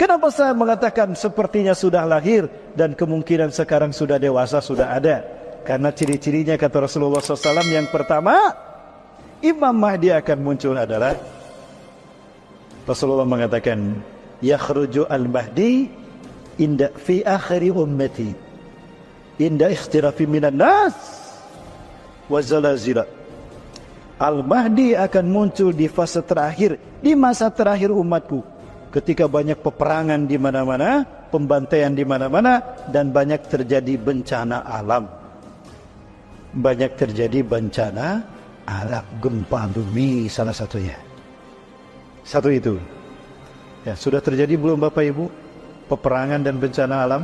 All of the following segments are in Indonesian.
Kenapa saya mengatakan sepertinya sudah lahir dan kemungkinan sekarang sudah dewasa, sudah ada? Karena ciri-cirinya kata Rasulullah SAW, yang pertama, Imam Mahdi akan muncul adalah, Rasulullah mengatakan, yakhruju al-Mahdi inda fi akhiri ummati inda ikhtirafi minan nas wa zalazila. Al-Mahdi akan muncul di fase terakhir, di masa terakhir umatku, ketika banyak peperangan di mana-mana, pembantaian di mana-mana, dan banyak terjadi bencana alam. Banyak terjadi bencana alam, gempa bumi salah satunya. Satu itu. Ya, sudah terjadi belum Bapak Ibu? Peperangan dan bencana alam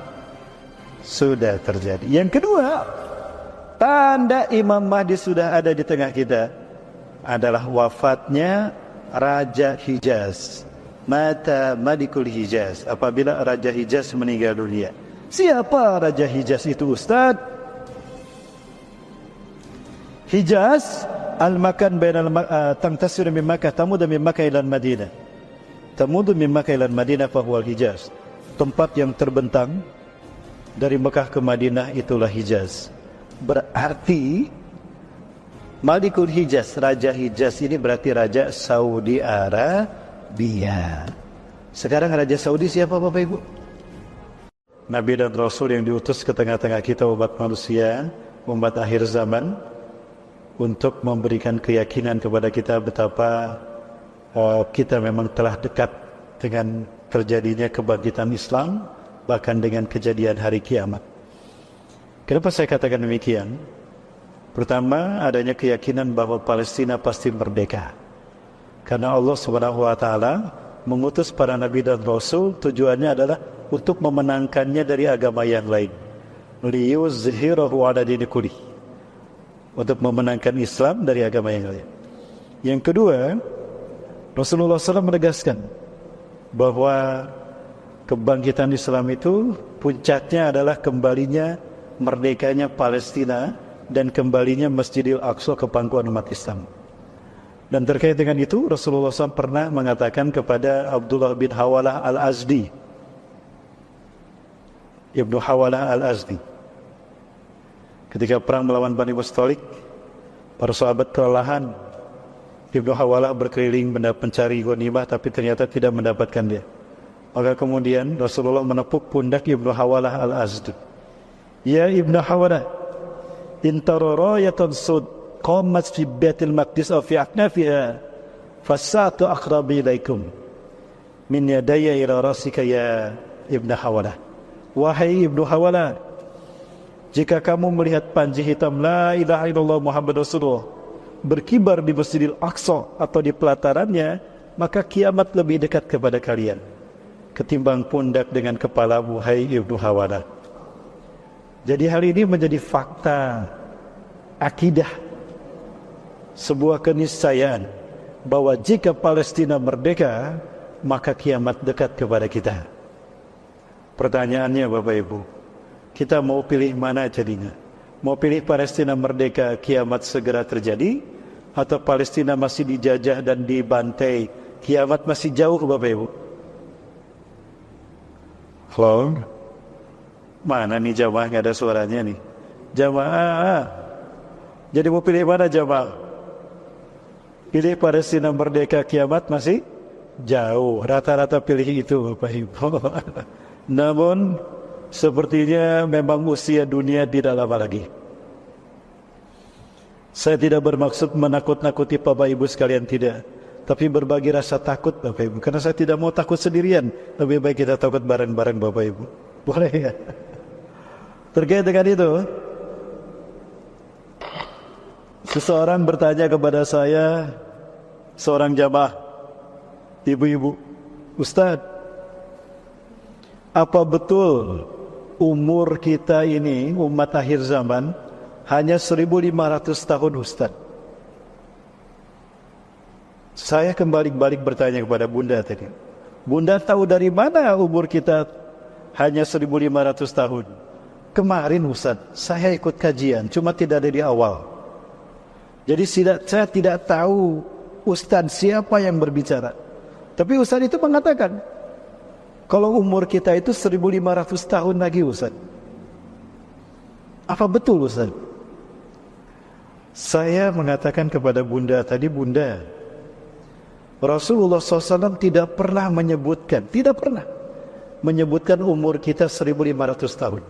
sudah terjadi. Yang kedua, tanda Imam Mahdi sudah ada di tengah kita adalah wafatnya Raja Hijaz. Mata Malikul Hijaz, apabila Raja Hijaz meninggal dunia. Siapa Raja Hijaz itu, Ustaz? Hijaz al-makan bainal tangtasiru min Makkah tamudu min Makkah ila Madinah. Tamudu min Makkah ila Madinah fa huwa Hijaz. Tempat yang terbentang dari Mekah ke Madinah, itulah Hijaz. Berarti Malikul Hijaz, Raja Hijaz ini berarti Raja Saudi Arabia. Sekarang Raja Saudi siapa Bapak Ibu? Nabi dan Rasul yang diutus ke tengah-tengah kita, umat manusia, umat akhir zaman, untuk memberikan keyakinan kepada kita betapa kita memang telah dekat dengan terjadinya kebangkitan Islam, bahkan dengan kejadian hari kiamat. Kenapa saya katakan demikian? Pertama, adanya keyakinan bahwa Palestina pasti merdeka. Karena Allah SWT mengutus para nabi dan rasul, tujuannya adalah untuk memenangkannya dari agama yang lain. Liyuzhirahu ala dini kulli. Untuk memenangkan Islam dari agama yang lain. Yang kedua, Rasulullah SAW menegaskan bahwa kebangkitan Islam itu puncaknya adalah kembalinya merdekanya Palestina dan kembalinya Masjidil Aqsa ke pangkuan umat Islam. Dan terkait dengan itu, Rasulullah SAW pernah mengatakan kepada Abdullah bin Hawalah al-Azdi, Ibnu Hawalah al-Azdi, ketika perang melawan Bani Mustalik, para sahabat kelelahan. Ibnu Hawalah berkeliling mencari ghanimah, tapi ternyata tidak mendapatkan dia. Maka kemudian Rasulullah menepuk pundak Ibnu Hawalah al-Azdi. Ya Ibnu Hawalah, intara rayatan sud qamat fi Baitul Maqdis aw fi aknafiha fasatu aqrabu ilaikum min yadayya ila rasika ya Ibnu Hawalah. Wahai Ibnu Hawalah, jika kamu melihat panji hitam la ilaha illallah Muhammad Rasulullah berkibar di Masjidil Aqsa atau di pelatarannya, maka kiamat lebih dekat kepada kalian ketimbang pundak dengan kepala, wahai Ibnu Hawalah. Jadi hal ini menjadi fakta akidah, sebuah keniscayaan bahwa jika Palestina merdeka, maka kiamat dekat kepada kita. Pertanyaannya Bapak Ibu, kita mau pilih mana jadinya? Mau pilih Palestina merdeka, kiamat segera terjadi, atau Palestina masih dijajah dan dibantai, kiamat masih jauh Bapak Ibu? Halo? Mana nih jamaah, nggak ada suaranya nih. Jamaah, jadi mau pilih mana jamaah? Pilih Palestina merdeka, kiamat masih jauh. Rata-rata pilih itu Bapak Ibu. Namun sepertinya memang usia dunia tidak lama lagi. Saya tidak bermaksud menakut-nakuti Bapak Ibu sekalian, tidak. Tapi berbagi rasa takut Bapak Ibu. Karena saya tidak mau takut sendirian. Lebih baik kita takut bareng-bareng Bapak Ibu. Boleh ya? Terkait dengan itu, seseorang bertanya kepada saya, seorang jamaah, ibu-ibu, Ustaz, apa betul umur kita ini, umat akhir zaman, hanya 1500 tahun Ustaz? Saya kembali-balik bertanya kepada Bunda tadi. Bunda tahu dari mana umur kita hanya 1500 tahun? Kemarin Ustaz, saya ikut kajian, cuma tidak ada di awal. Jadi saya tidak tahu Ustaz siapa yang berbicara. Tapi Ustaz itu mengatakan, kalau umur kita itu 1500 tahun lagi Ustaz. Apa betul Ustaz? Saya mengatakan kepada Bunda tadi, Bunda, Rasulullah SAW tidak pernah menyebutkan umur kita 1500 tahun.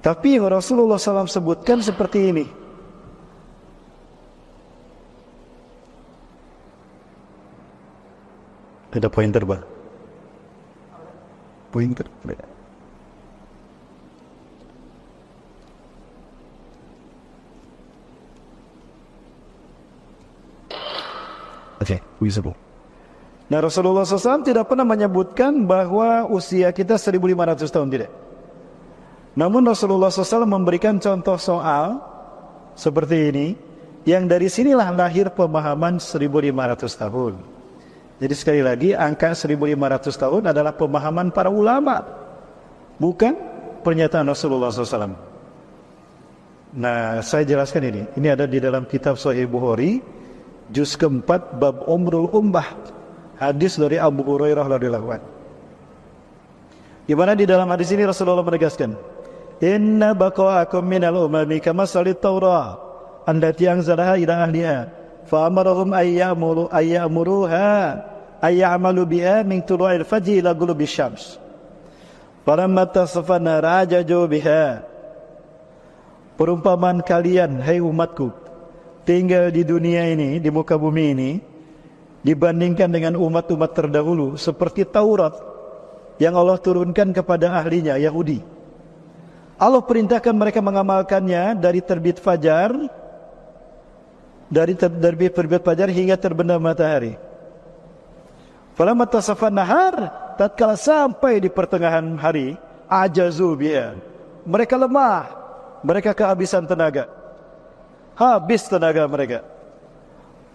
Tapi yang Rasulullah SAW sebutkan seperti ini. Ada pointer Pak? Pointer. Visible. Nah, Rasulullah SAW tidak pernah menyebutkan bahwa usia kita 1500 tahun, tidak. Namun Rasulullah SAW memberikan contoh soal seperti ini, yang dari sinilah lahir pemahaman 1500 tahun. Jadi sekali lagi, angka 1500 tahun adalah pemahaman para ulama, bukan pernyataan Rasulullah SAW. Nah, saya jelaskan ini. Ini ada di dalam kitab Sahih Bukhari, juz keempat, bab Umrul Ummah, hadis dari Abu Hurairah radhiyallahu anhu. Di mana di dalam hadis ini Rasulullah menegaskan, "Inna baqa'akum minal umami kamasalit Taurah, allati anzalaha ila ahliha, fa amarahum ayya'muruha ayya'malu biha min tulu'il fajri ila ghurubis syams. Falamma tasafana rajaju biha." Perumpamaan kalian, hai umatku, tinggal di dunia ini, di muka bumi ini, dibandingkan dengan umat-umat terdahulu seperti Taurat yang Allah turunkan kepada ahlinya, Yahudi. Allah perintahkan mereka mengamalkannya dari terbit fajar, dari terbit fajar hingga terbenam matahari. Falamma tasafan nahar, tatkala sampai di pertengahan hari, ajazu biha, mereka lemah, mereka kehabisan tenaga. Habis tenaga mereka.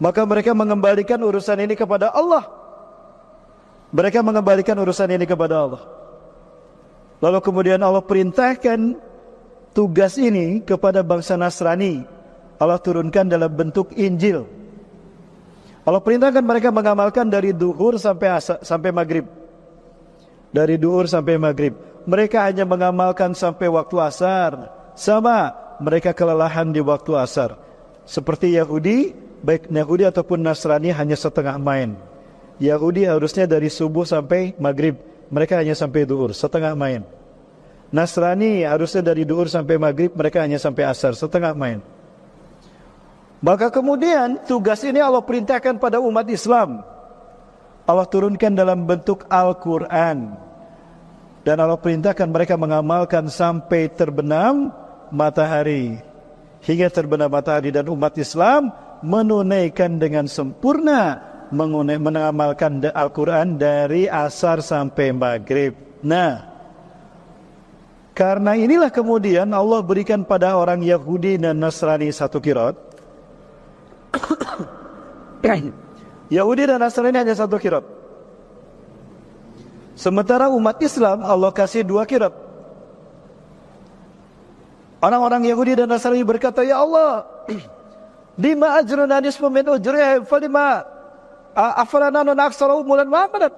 Maka mereka mengembalikan urusan ini kepada Allah. Mereka mengembalikan urusan ini kepada Allah. Lalu kemudian Allah perintahkan tugas ini kepada bangsa Nasrani. Allah turunkan dalam bentuk Injil. Allah perintahkan mereka mengamalkan dari duhur sampai maghrib. Dari duhur sampai maghrib. Mereka hanya mengamalkan sampai waktu asar. Sama, mereka kelelahan di waktu asar. Seperti Yahudi, baik Yahudi ataupun Nasrani hanya setengah main. Yahudi harusnya dari subuh sampai maghrib, mereka hanya sampai duhur, setengah main. Nasrani harusnya dari duhur sampai maghrib, mereka hanya sampai asar, setengah main. Maka kemudian tugas ini Allah perintahkan pada umat Islam. Allah turunkan dalam bentuk Al-Quran. Dan Allah perintahkan mereka mengamalkan sampai terbenam matahari. Hingga terbenam matahari, dan umat Islam menunaikan dengan sempurna, mengamalkan Al-Quran dari asar sampai maghrib. Nah, karena inilah kemudian Allah berikan pada orang Yahudi dan Nasrani satu qiraat. Yahudi dan Nasrani hanya satu qiraat. Sementara umat Islam Allah kasih dua qiraat. Orang-orang Yahudi dan Nasrani berkata, "Ya Allah, lima ajruna nisfu min ujrihim falima afalana naksara umulan Muhammadan."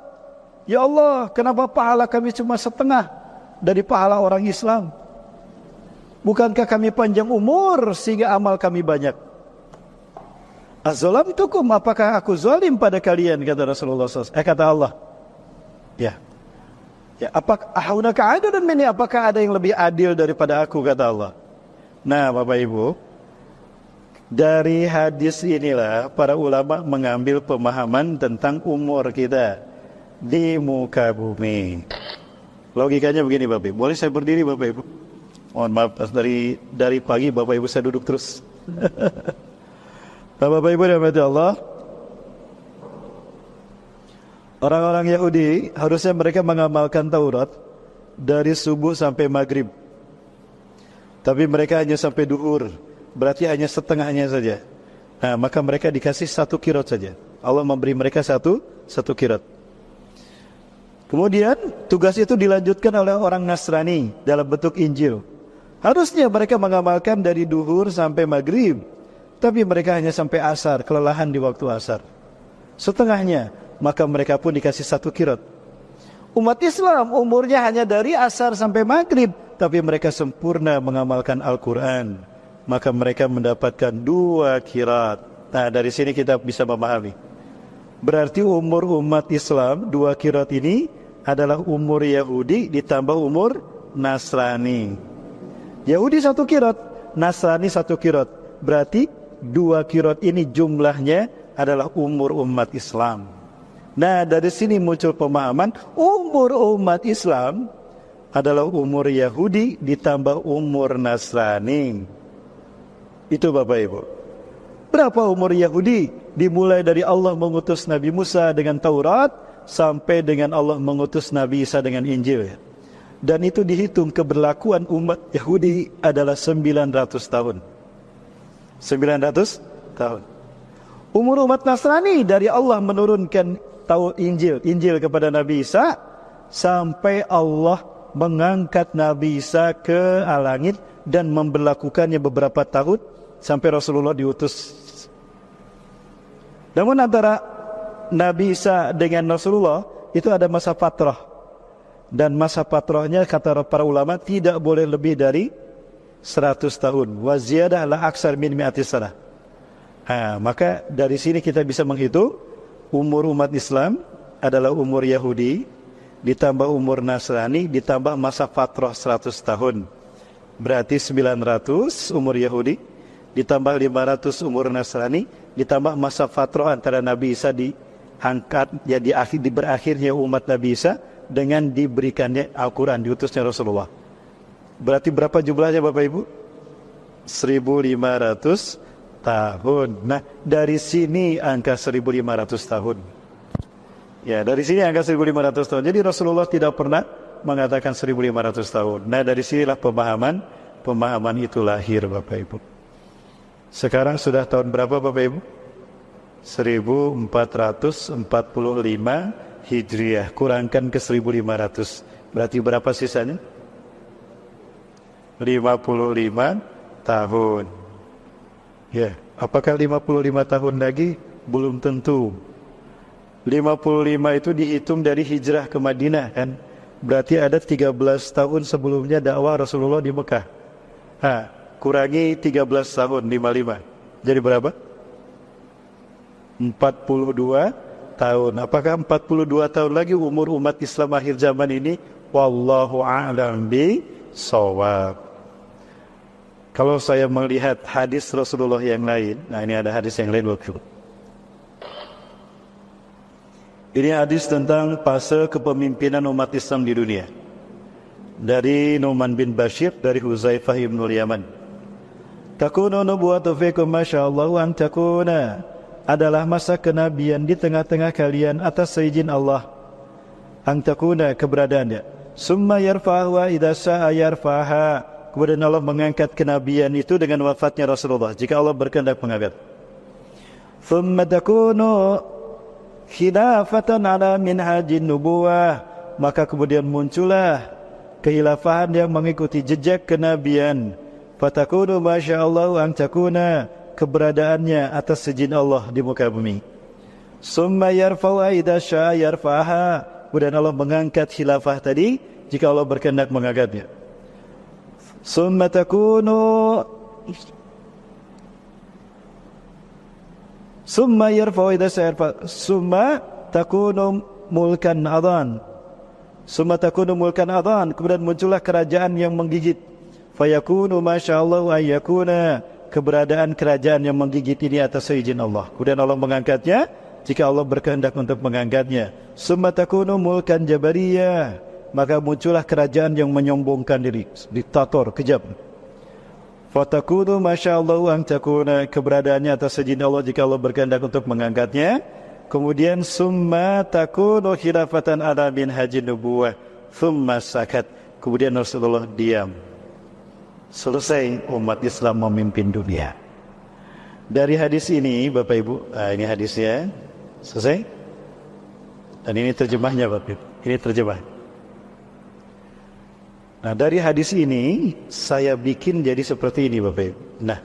Ya Allah, kenapa pahala kami cuma setengah dari pahala orang Islam? Bukankah kami panjang umur sehingga amal kami banyak? Azalamtukum, apakah aku zalim pada kalian, kata Rasulullah SAW. Kata Allah. Ya, apakah ahunaka adilun minni, apakah ada yang lebih adil daripada aku, kata Allah. Nah, Bapak Ibu, dari hadis inilah para ulama mengambil pemahaman tentang umur kita di muka bumi. Logikanya begini, Bapak Ibu. Boleh saya berdiri, Bapak Ibu? Mohon maaf, dari pagi Bapak Ibu saya duduk terus. Bapak Ibu dirahmati Allah, orang-orang Yahudi harusnya mereka mengamalkan Taurat dari subuh sampai maghrib. Tapi mereka hanya sampai duhur, berarti hanya setengahnya saja. Nah, maka mereka dikasih satu qiraat saja. Allah memberi mereka satu qiraat. Kemudian tugas itu dilanjutkan oleh orang Nasrani dalam bentuk Injil. Harusnya mereka mengamalkan dari duhur sampai maghrib, tapi mereka hanya sampai asar, kelelahan di waktu asar. Setengahnya, maka mereka pun dikasih satu qiraat. Umat Islam umurnya hanya dari asar sampai maghrib, tapi mereka sempurna mengamalkan Al-Quran, maka mereka mendapatkan 2 qirat. Nah, dari sini kita bisa memahami, berarti umur umat Islam 2 qirat ini adalah umur Yahudi ditambah umur Nasrani. Yahudi 1 qirat, Nasrani 1 qirat, berarti 2 qirat ini jumlahnya adalah umur umat Islam. Nah, dari sini muncul pemahaman umur umat Islam adalah umur Yahudi ditambah umur Nasrani. Itu Bapak Ibu. Berapa umur Yahudi? Dimulai dari Allah mengutus Nabi Musa dengan Taurat sampai dengan Allah mengutus Nabi Isa dengan Injil. Dan itu dihitung keberlakuan umat Yahudi adalah 900 tahun. 900 tahun. Umur umat Nasrani dari Allah menurunkan Injil kepada Nabi Isa sampai Allah mengangkat Nabi Isa ke langit dan memberlakukannya beberapa tahun sampai Rasulullah diutus. Namun antara Nabi Isa dengan Rasulullah itu ada masa fatrah, dan masa fatrahnya kata para ulama tidak boleh lebih dari 100 tahun. Wa ziyadah la aksar min mi'ati sanah. Maka dari sini kita bisa menghitung umur umat Islam adalah umur Yahudi ditambah umur Nasrani ditambah masa fatrah 100 tahun. Berarti 900 umur Yahudi ditambah 500 umur Nasrani ditambah masa fatrah antara Nabi Isa diangkat di berakhirnya umat Nabi Isa dengan diberikannya Al-Quran, diutusnya Rasulullah. Berarti berapa jumlahnya Bapak Ibu? 1500 tahun. Nah, dari sini angka 1500 tahun. Ya, dari sini angka 1500 tahun. Jadi Rasulullah tidak pernah mengatakan 1500 tahun. Nah, dari sinilah pemahaman itu lahir Bapak Ibu. Sekarang sudah tahun berapa Bapak Ibu? 1445 Hijriah. Kurangkan ke 1500. Berarti berapa sisanya? 55 tahun. Ya, apakah 55 tahun lagi? Belum tentu. 55 itu dihitung dari hijrah ke Madinah kan? Berarti ada 13 tahun sebelumnya dakwah Rasulullah di Mekah. Kurangi 13 tahun, 55. Jadi berapa? 42 tahun. Apakah 42 tahun lagi umur umat Islam akhir zaman ini? Wallahu a'lam bishawab. Kalau saya melihat hadis Rasulullah yang lain, nah ini ada hadis yang lain Bapak. Ini hadis tentang fase kepemimpinan umat Islam di dunia. Dari Nu'man bin Bashir, dari Huzaifah ibn Yaman. Takunu nubuwatu fikum masyaallahu an takuna, adalah masa kenabian di tengah-tengah kalian atas seizin Allah. An takuna, keberadaannya. Summa yarfa'hu wa idza syaa yarfa'ha. Kemudian Allah mengangkat kenabian itu dengan wafatnya Rasulullah, jika Allah berkehendak mengangkat. Thumma takunu khilafatan ala minhajin nubuwah, maka kemudian muncullah kehilafahan yang mengikuti jejak kenabian. Fatakunu masyaallahu an takuna, keberadaannya atas izin Allah di muka bumi. Summa yarfa'u idza syaa yarfa'ha, kemudian Allah mengangkat khilafah tadi jika Allah berkehendak mengangkatnya. Summa takunu summa yarfa'u idza syaa yarfa', summa takunu mulkan adhan, summa takunu mulkan adhan, kemudian muncullah kerajaan yang menggigit. Fayakunu masyaallahu ayyakuna, keberadaan kerajaan yang menggigit ini atas izin Allah. Kemudian Allah mengangkatnya jika Allah berkehendak untuk mengangkatnya. Summa takunu mulkan jabariyah, maka muncullah kerajaan yang menyombongkan diri, diktator, kejam. Fatakunu masyaallahu an takuna, keberadaannya atas izin Allah jika Allah berkehendak untuk mengangkatnya. Kemudian summa takunu khilafatan ala minhajin nubuwah, thumma sakat, kemudian Rasulullah diam. Selesai umat Islam memimpin dunia. Dari hadis ini Bapak Ibu, ini hadisnya selesai. Dan ini terjemahnya Bapak Ibu. Ini terjemah. Nah, dari hadis ini saya bikin jadi seperti ini Bapak Ibu. Nah,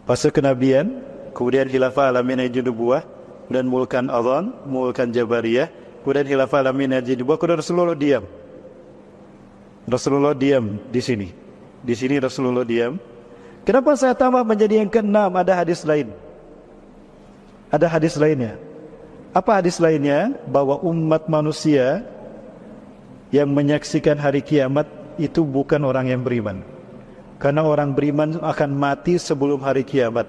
fase kenabian, kemudian khilafah ala minhajin nubuwah, dan mulkan adhan, mulkan jabariyah, Kemudian khilafah lamin jadi dua, kemudian Rasulullah diam. Rasulullah diam di sini. Di sini Rasulullah diam. Kenapa saya tambah menjadi yang keenam? Ada hadis lain. Ada hadis lainnya. Apa hadis lainnya? Bahwa umat manusia yang menyaksikan hari kiamat itu bukan orang yang beriman. Karena orang beriman akan mati sebelum hari kiamat.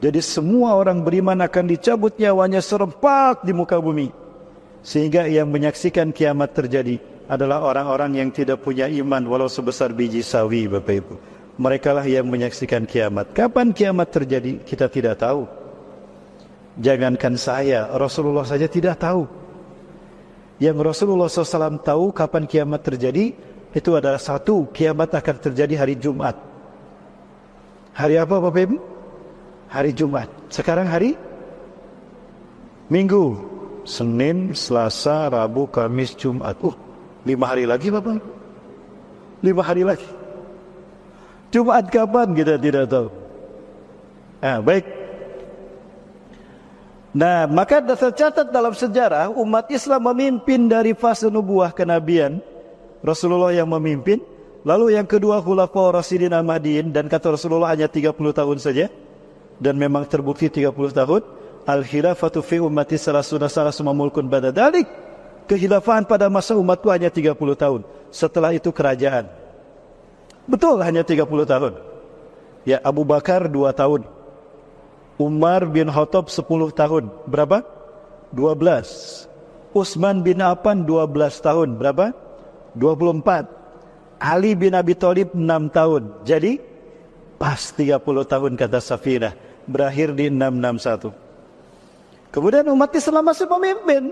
Jadi semua orang beriman akan dicabut nyawanya serempak di muka bumi. Sehingga yang menyaksikan kiamat terjadi adalah orang-orang yang tidak punya iman walau sebesar biji sawi, Bapak Ibu. Mereka lah yang menyaksikan kiamat. Kapan kiamat terjadi kita tidak tahu. Jangankan saya, Rasulullah saja tidak tahu. Yang Rasulullah SAW tahu kapan kiamat terjadi, itu adalah satu, kiamat akan terjadi hari Jumat. Hari apa Bapak Ibu? Hari Jumat. Sekarang hari Minggu, Senin, Selasa, Rabu, Kamis, Jumat. 5 hari lagi Bapak. 5 hari lagi. Jumat kapan kita tidak tahu. Baik. Nah, maka tercatat dalam sejarah umat Islam memimpin dari fase nubuah kenabian. Rasulullah yang memimpin. Lalu yang kedua Khulafaur Rasyidin Al-Mahdiin, dan kata Rasulullah hanya 30 tahun saja. Dan memang terbukti 30 tahun. Al-khilafatu fi ummati salasuna mulkun ba'da dzalik. Kehilafahan pada masa umatku hanya 30 tahun. Setelah itu kerajaan. Betul, hanya 30 tahun. Ya, Abu Bakar 2 tahun. Umar bin Khattab 10 tahun. Berapa? 12. Utsman bin Affan 12 tahun. Berapa? 24. Ali bin Abi Thalib 6 tahun. Jadi pas 30 tahun kata Safinah. Berakhir di 661. Kemudian umat Islam masih memimpin,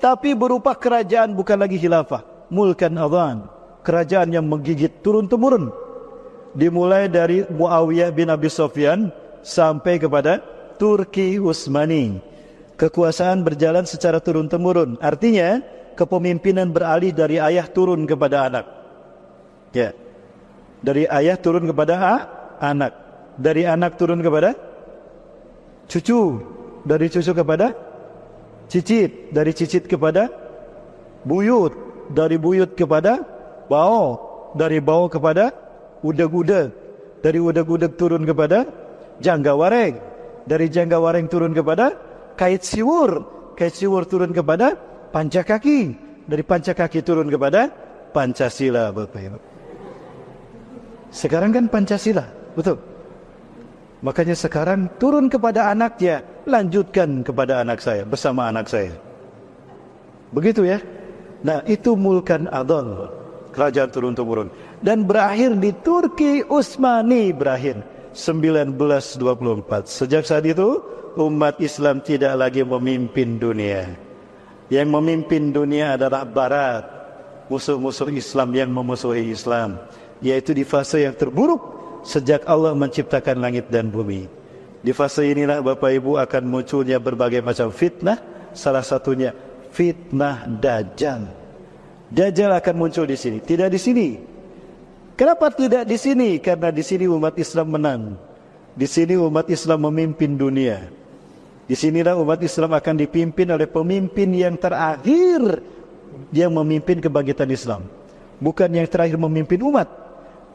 tapi berupa kerajaan, bukan lagi khilafah. Mulkan adhan, kerajaan yang menggigit turun-temurun. Dimulai dari Muawiyah bin Abi Sufyan sampai kepada Turki Utsmani. Kekuasaan berjalan secara turun-temurun. Artinya kepemimpinan beralih dari ayah turun kepada anak. Ya, dari ayah turun kepada anak, dari anak turun kepada cucu, dari cucu kepada cicit, dari cicit kepada buyut, dari buyut kepada bau, dari bau kepada udag-udag, dari udag-udag turun kepada janggawareng, dari janggawareng turun kepada kait siwur, kait siwur turun kepada pancakaki, dari pancakaki turun kepada Pancasila, Bapak Ibu. Sekarang kan Pancasila, betul. Makanya sekarang turun kepada anaknya, lanjutkan kepada anak saya, bersama anak saya. Begitu ya. Nah, itu mulkan adhan, kerajaan turun-temurun. Dan berakhir di Turki Utsmani, berakhir 1924. Sejak saat itu umat Islam tidak lagi memimpin dunia. Yang memimpin dunia adalah Barat, musuh-musuh Islam yang memusuhi Islam, yaitu di fase yang terburuk sejak Allah menciptakan langit dan bumi. Di fase inilah Bapak Ibu akan munculnya berbagai macam fitnah. Salah satunya fitnah Dajjal. Dajjal akan muncul di sini, tidak di sini. Kenapa tidak di sini? Karena di sini umat Islam menang. Di sini umat Islam memimpin dunia. Di sinilah umat Islam akan dipimpin oleh pemimpin yang terakhir yang memimpin kebangkitan Islam. Bukan yang terakhir memimpin umat,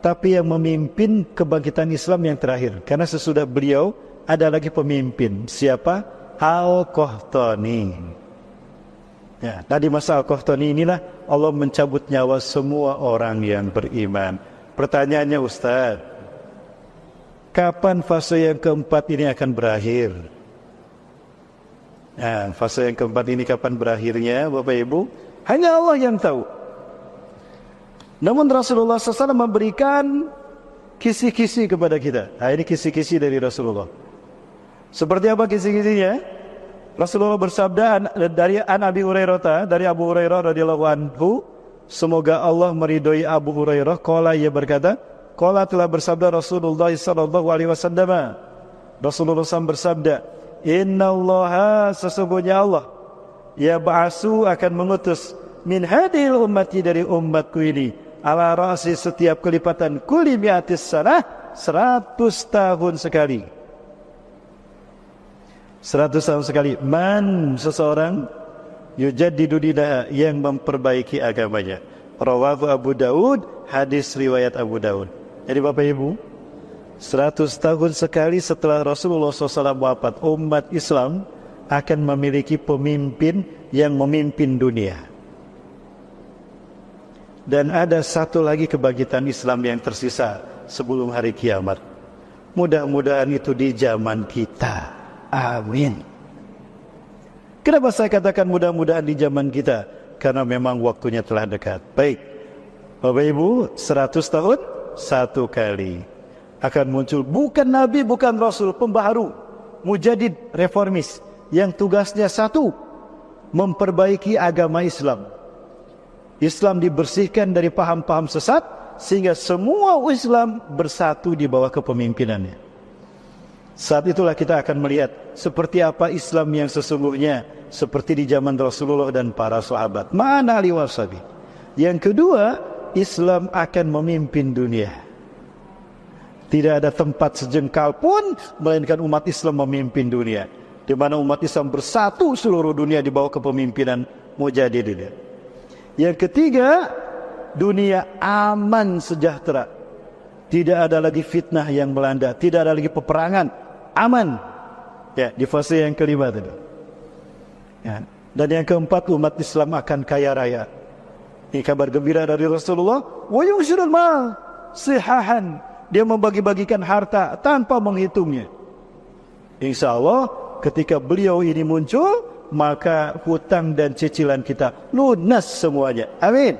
tapi yang memimpin kebangkitan Islam yang terakhir. Karena sesudah beliau ada lagi pemimpin. Siapa? Al-Qahtani. Ya, nah di masa Al-Qahtani inilah Allah mencabut nyawa semua orang yang beriman. Pertanyaannya Ustaz, kapan fase yang keempat ini akan berakhir? Nah, fase yang keempat ini kapan berakhirnya Bapak Ibu? Hanya Allah yang tahu. Namun Rasulullah SAW memberikan kisi-kisi kepada kita. Nah, ini kisi-kisi dari Rasulullah. Seperti apa kisi-kisinya? Rasulullah bersabda dari Abi Hurairah, dari Abu Hurairah radhiyallahu anhu, semoga Allah meridhoi Abu Hurairah, qala, ia berkata, qala, telah bersabda Rasulullah sallallahu alaihi wasallam. Rasulullah SAW bersabda, innallaha, sesungguhnya Allah, ya ba'asu, akan mengutus min hadil ummati, dari umatku ini, ala ra'si, setiap kelipatan kulli mi'atis sanah, 100 tahun sekali. 100 tahun sekali. Man, seseorang, yujaddidu dinaha, yang memperbaiki agamanya. Rawahu Abu Daud, hadis riwayat Abu Daud. Jadi Bapak Ibu, 100 tahun sekali setelah Rasulullah SAW wafat, umat Islam akan memiliki pemimpin yang memimpin dunia. Dan ada satu lagi kebangkitan Islam yang tersisa sebelum hari kiamat. Mudah-mudahan itu di zaman kita. Amin. Kenapa saya katakan mudah-mudahan di zaman kita? Karena memang waktunya telah dekat. Baik, Bapak Ibu, 100 tahun satu kali akan muncul bukan Nabi, bukan Rasul, pembaharu, mujadid, reformis, yang tugasnya satu, memperbaiki agama Islam. Islam dibersihkan dari paham-paham sesat, sehingga semua Islam bersatu di bawah kepemimpinannya. Saat itulah kita akan melihat seperti apa Islam yang sesungguhnya, seperti di zaman Rasulullah dan para sahabat. Ma'ana ali wasabi. Yang kedua, Islam akan memimpin dunia. Tidak ada tempat sejengkal pun melainkan umat Islam memimpin dunia, di mana umat Islam bersatu seluruh dunia di bawah kepemimpinan mujadid. Yang ketiga, dunia aman sejahtera. Tidak ada lagi fitnah yang melanda, tidak ada lagi peperangan, aman. Ya, di fase yang kelima tadi. Ya. Dan yang keempat, umat Islam akan kaya raya. Ini kabar gembira dari Rasulullah. Wa yushirul mal sihahan. Dia membagi-bagikan harta tanpa menghitungnya. Insya Allah ketika beliau ini muncul, maka hutang dan cicilan kita lunas semuanya. Amin.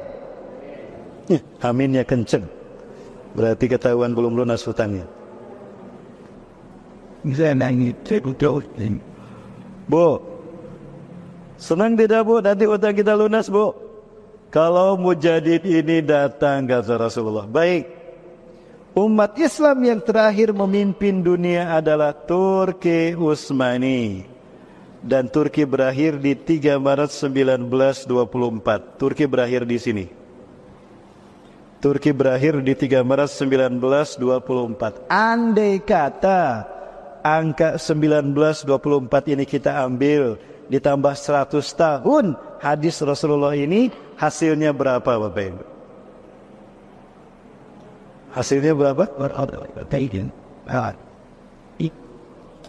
Aminnya kenceng. Berarti ketahuan belum lunas hutangnya. Bu, senang tidak Bu nanti hutang kita lunas Bu? Kalau mujadid ini datang, kata Rasulullah. Baik, umat Islam yang terakhir memimpin dunia adalah Turki Utsmani. Dan Turki berakhir di 3 Maret 1924. Turki berakhir di sini. Turki berakhir di 3 Maret 1924. Andai kata angka 1924 ini kita ambil, ditambah 100 tahun hadis Rasulullah ini, hasilnya berapa Bapak Ibu? Hasilnya berapa?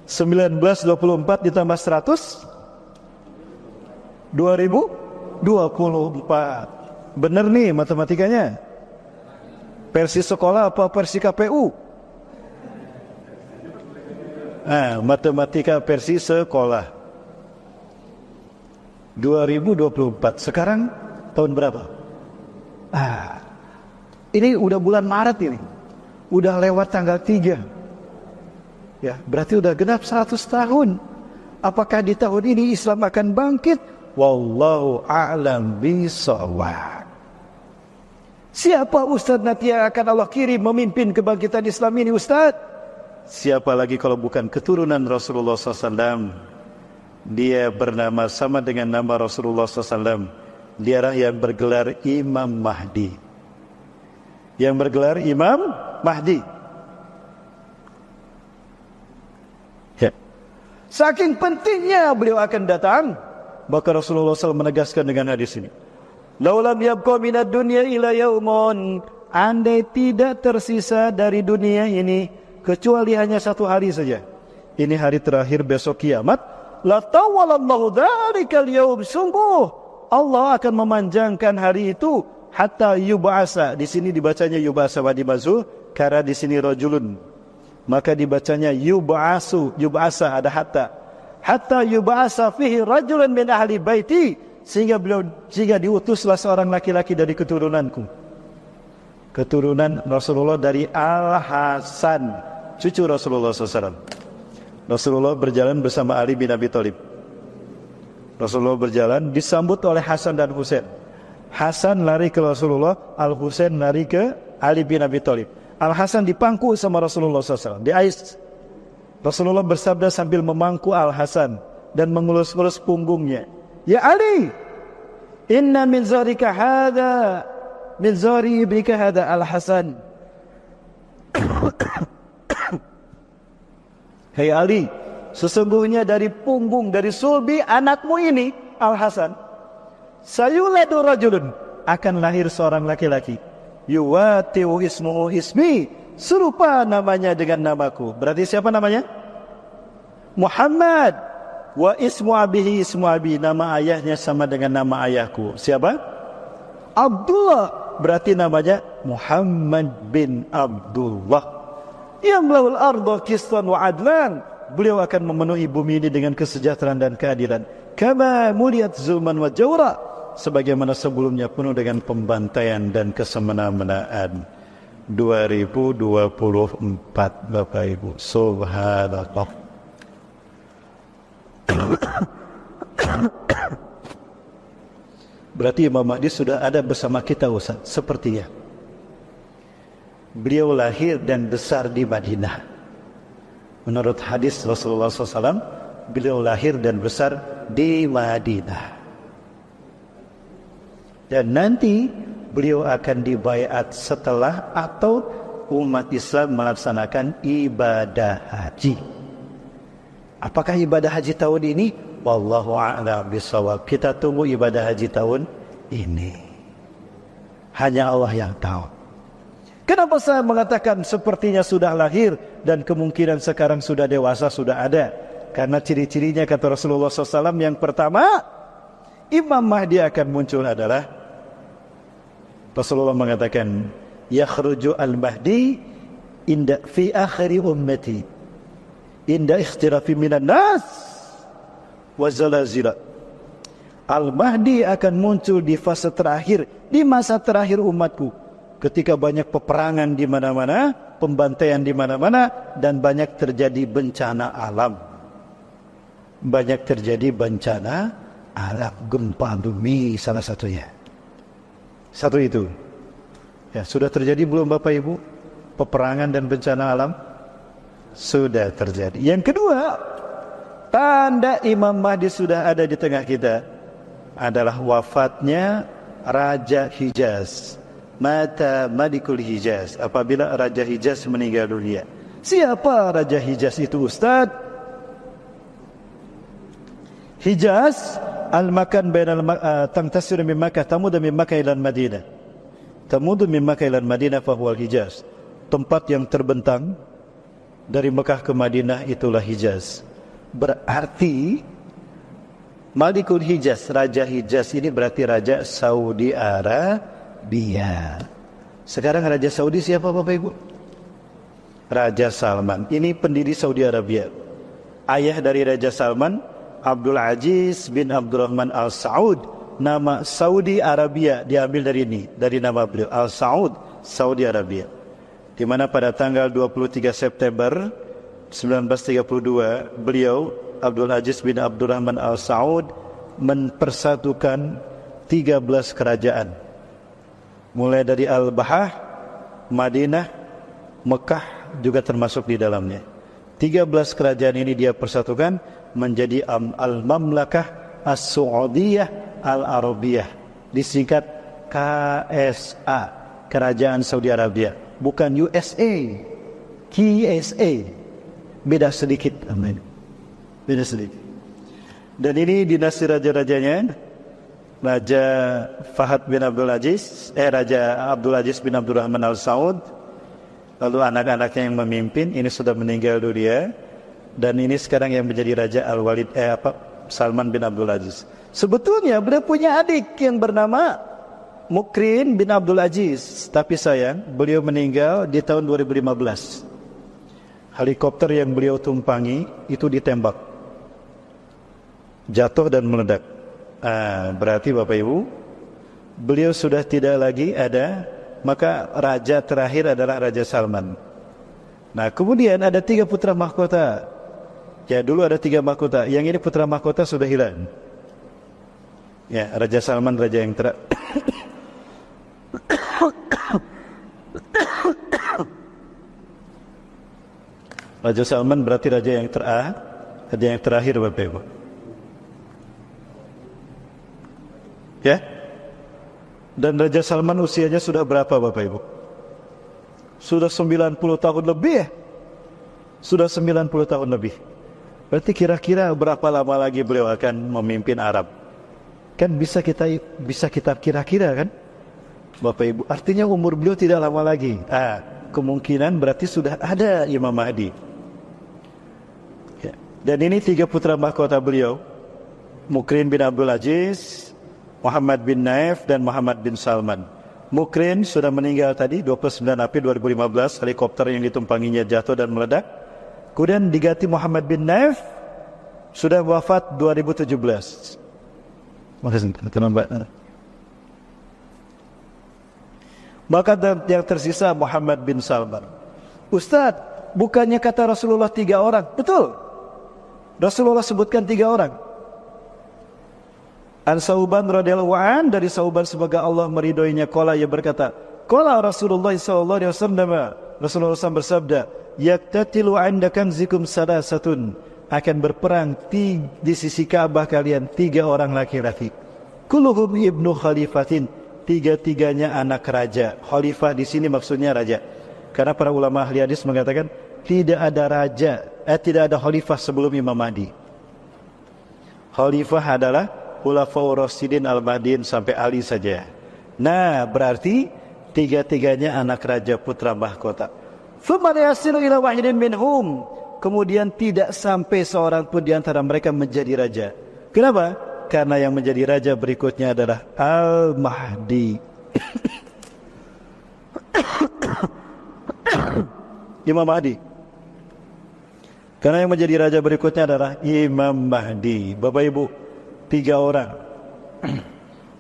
1924 ditambah 100 2024. Benar nih matematikanya. Versi sekolah apa versi KPU? Matematika versi sekolah. 2024. Sekarang tahun berapa? Ini udah bulan Maret ini. Udah lewat tanggal 3. Ya, berarti udah genap 100 tahun. Apakah di tahun ini Islam akan bangkit? Wallahu a'lam bishawab. Siapa Ustaz nanti yang akan Allah kirim memimpin kebangkitan Islam ini Ustaz? Siapa lagi kalau bukan keturunan Rasulullah SAW. Dia bernama sama dengan nama Rasulullah SAW. Dialah yang bergelar Imam Mahdi. Yang bergelar Imam Mahdi. Ya. Saking pentingnya beliau akan datang, maka Rasulullah SAW menegaskan dengan hadis ini. Laulam yabqa minad dunya ila yaumun, andai tidak tersisa dari dunia ini kecuali hanya satu hari saja. Ini hari terakhir besok kiamat. La tawalallahu dzalikal yaum, sungguh Allah akan memanjangkan hari itu hatta yub'asa. Di sini dibacanya yub'asa wa dimazu karena di sini rajulun. Maka dibacanya yub'asu, yub'asa ada hatta yub'asa fihi rajulun min ahli baiti, sehingga diutuslah seorang laki-laki dari keturunanku. Keturunan Rasulullah dari Al-Hasan, cucu Rasulullah SAW. Rasulullah berjalan bersama Ali bin Abi Thalib. Rasulullah berjalan disambut oleh Hasan dan Husain. Hasan lari ke Rasulullah, Al-Husain lari ke Ali bin Abi Thalib. Al-Hasan dipangku sama Rasulullah SAW, diais. Rasulullah bersabda sambil memangku Al-Hasan dan mengelus-elus punggungnya. Ya Ali, inna min zarika hadha, min zari ibnika hadha Al-Hasan. Hei Ali, sesungguhnya dari punggung, dari sulbi anakmu ini Al-Hasan, sayuladu rajulun, akan lahir seorang laki-laki, yuwatiu ismuhu ismi, serupa namanya dengan namaku. Berarti siapa namanya? Muhammad. Wa ismu abihi ismu abi, nama ayahnya sama dengan nama ayahku. Siapa? Abdullah. Berarti namanya Muhammad bin Abdullah. Yamla'ul arda qistan wa adlan, beliau akan memenuhi bumi ini dengan kesejahteraan dan keadilan. Kama muliyat zulman wa jawra, sebagaimana sebelumnya penuh dengan pembantaian dan kesemena-menaan. 2024 Bapak Ibu. Subhanallah. Berarti Imam Mahdi sudah ada bersama kita, Ustaz. Sepertinya beliau lahir dan besar di Madinah. Menurut hadis Rasulullah SAW, beliau lahir dan besar di Madinah. Dan nanti beliau akan dibaiat setelah atau umat Islam melaksanakan ibadah haji. Apakah ibadah haji tahun ini? Wallahu a'lam bishawab. Kita tunggu ibadah haji tahun ini. Hanya Allah yang tahu. Kenapa saya mengatakan sepertinya sudah lahir dan kemungkinan sekarang sudah dewasa, sudah ada? Karena ciri-cirinya kata Rasulullah SAW, yang pertama, Imam Mahdi akan muncul adalah, Rasulullah mengatakan, yakhruju al-Mahdi inda fi akhiri ummati inda ikhtirafi minan nas wa zalazila. Al-Mahdi akan muncul di fase terakhir, di masa terakhir umatku, ketika banyak peperangan di mana-mana, pembantaian di mana-mana, dan banyak terjadi bencana alam. Banyak terjadi bencana alam, gempa bumi salah satunya. Satu itu. Ya, sudah terjadi belum Bapak Ibu? Peperangan dan bencana alam sudah terjadi. Yang kedua, tanda Imam Mahdi sudah ada di tengah kita adalah wafatnya Raja Hijaz. Mata Malikul Hijaz, apabila Raja Hijaz meninggal dunia. Siapa Raja Hijaz itu, Ustaz? Hijaz al-makan bainal tamtasir min Makkah tamudu min Makkah ila Madinah. Tamudu min Makkah ila Madinah fa huwa Hijaz. Tempat yang terbentang dari Mekah ke Madinah itulah Hijaz. Berarti Malikul Hijaz, Raja Hijaz ini berarti Raja Saudi Arabia. Sekarang Raja Saudi siapa Bapak Ibu? Raja Salman. Ini pendiri Saudi Arabia. Ayah dari Raja Salman, Abdul Aziz bin Abdurrahman Al Saud. Nama Saudi Arabia diambil dari ini, dari nama beliau, Al Saud, Saudi Arabia. Di mana pada tanggal 23 September 1932 beliau, Abdul Aziz bin Abdurrahman Al Saud, mempersatukan 13 kerajaan. Mulai dari Al-Bahah, Madinah, Mekah juga termasuk di dalamnya. 13 kerajaan ini dia persatukan menjadi Al-Mamlakah As-Saudiyah Al-Arabiyah. Disingkat KSA, Kerajaan Saudi Arabia. Bukan USA, KSA. Beda sedikit. Amin. Beda sedikit. Dan ini dinasti raja-rajanya. Raja Fahad bin Abdul Aziz, Raja Abdul Aziz bin Abdurrahman Al Saud. Lalu anak-anaknya yang memimpin, ini sudah meninggal dunia. Dan ini sekarang yang menjadi Raja Al-Walid Salman bin Abdul Aziz. Sebetulnya beliau punya adik yang bernama Mukrin bin Abdul Aziz, tapi sayang beliau meninggal di tahun 2015. Helikopter yang beliau tumpangi itu ditembak, jatuh dan meledak. Berarti Bapak Ibu, beliau sudah tidak lagi ada, maka raja terakhir adalah Raja Salman. Nah, kemudian ada 3 putra mahkota. Ya, dulu ada 3 mahkota. Yang ini putra mahkota sudah hilang. Ya, Raja Salman raja yang Raja Salman berarti raja yang terakhir Bapak Ibu. Ya. Dan Raja Salman usianya sudah berapa Bapak Ibu? Sudah 90 tahun lebih. Sudah 90 tahun lebih. Berarti kira-kira berapa lama lagi beliau akan memimpin Arab? Kan bisa kita kira-kira kan, Bapak Ibu. Artinya umur beliau tidak lama lagi. Kemungkinan berarti sudah ada Imam Mahdi. Ya. Dan ini 3 putra mahkota beliau, Mukrin bin Abdul Aziz, Muhammad bin Naif, dan Muhammad bin Salman. Mukrin sudah meninggal tadi 29 April 2015, helikopter yang ditumpanginya jatuh dan meledak. Kemudian diganti Muhammad bin Naif, sudah wafat 2017. Maka yang tersisa Muhammad bin Salman. Ustaz, bukannya kata Rasulullah 3 orang? Betul, Rasulullah sebutkan 3 orang. An Sauban radhiyallahu an, dari Sauban semoga Allah meridhoinya, qala, ia berkata, qala Rasulullah sallallahu alaihi wasallam, Rasulullah SAW bersabda, yaktatilu 'inda kanzikum salasatun, akan berperang di sisi Ka'bah kalian 3 orang laki-laki. Kulluhum ibnu khalifatin, 3-3-nya anak raja. Khalifah di sini maksudnya raja. Karena para ulama ahli hadis mengatakan tidak ada khalifah sebelum Imam Mahdi. Khalifah adalah Khulafaur Rasyidin Al-Mahdiin sampai Ali saja. Nah, berarti 3-3-nya anak raja putra mahkota. Tsumma yasilu ila wahidin minhum, kemudian tidak sampai seorang pun di antara mereka menjadi raja. Kenapa? Karena yang menjadi raja berikutnya adalah Al-Mahdi. Imam Mahdi. Karena yang menjadi raja berikutnya adalah Imam Mahdi. Bapak Ibu, 3 orang.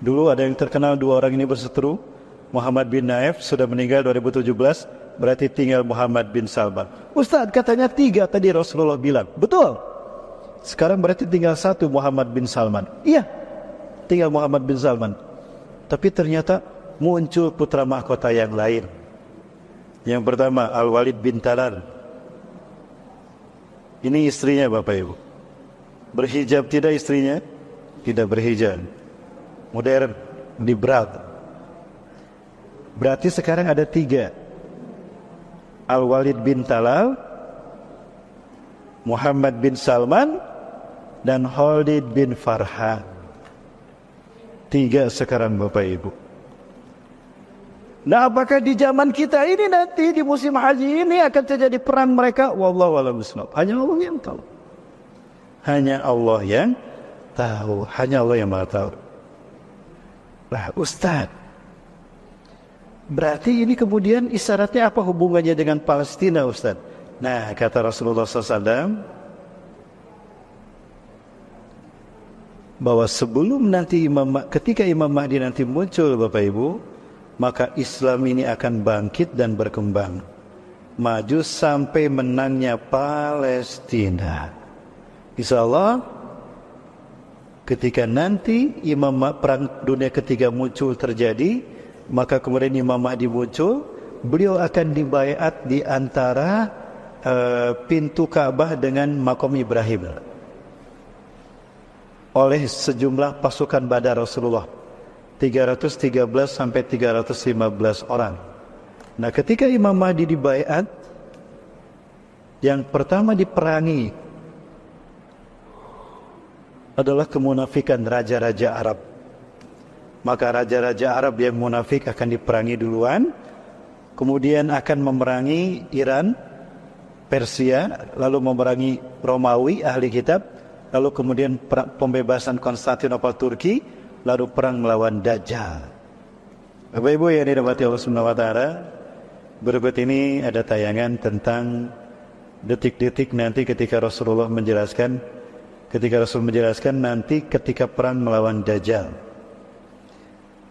Dulu ada yang terkenal 2 orang ini berseteru. Muhammad bin Naif sudah meninggal 2017, berarti tinggal Muhammad bin Salman. Ustaz, katanya 3 tadi Rasulullah bilang. Betul. Sekarang berarti tinggal 1, Muhammad bin Salman. Iya, tinggal Muhammad bin Salman. Tapi ternyata muncul putra mahkota yang lain. Yang pertama Al-Walid bin Talal. Ini istrinya Bapak Ibu. Berhijab tidak istrinya? Tidak berhijab. Modern, liberal. Berarti sekarang ada 3. Al-Walid bin Talal, Muhammad bin Salman, dan Khalid bin Farhan. 3 sekarang Bapak Ibu. Nah, apakah di zaman kita ini nanti di musim haji ini akan terjadi perang mereka? Wallahu a'lam bishawab. Hanya Allah yang tahu. Hanya Allah yang tahu. Hanya Allah yang Maha tahu. Nah, Ustaz, berarti ini kemudian isyaratnya apa hubungannya dengan Palestina, Ustaz? Nah, kata Rasulullah SAW, bahwa sebelum nanti ketika Imam Mahdi nanti muncul Bapak Ibu, maka Islam ini akan bangkit dan berkembang, maju sampai menangnya Palestina. Insya Allah ketika nanti perang dunia ketiga muncul terjadi, maka kemudian Imam Mahdi muncul, beliau akan dibaiat di antara pintu Ka'bah dengan Maqam Ibrahim oleh sejumlah pasukan Badar Rasulullah, 313 sampai 315 orang. Nah, ketika Imam Mahdi dibaiat, yang pertama diperangi adalah kemunafikan raja-raja Arab. Maka raja-raja Arab yang munafik akan diperangi duluan, kemudian akan memerangi Iran, Persia, lalu memerangi Romawi, ahli kitab, lalu kemudian pembebasan Konstantinopel, Turki, lalu perang melawan Dajjal. Bapak Ibu yang dirahmati Allah Subhanahu wa taala, berikut ini ada tayangan tentang detik-detik nanti ketika Rasulullah menjelaskan, nanti ketika perang melawan Dajjal.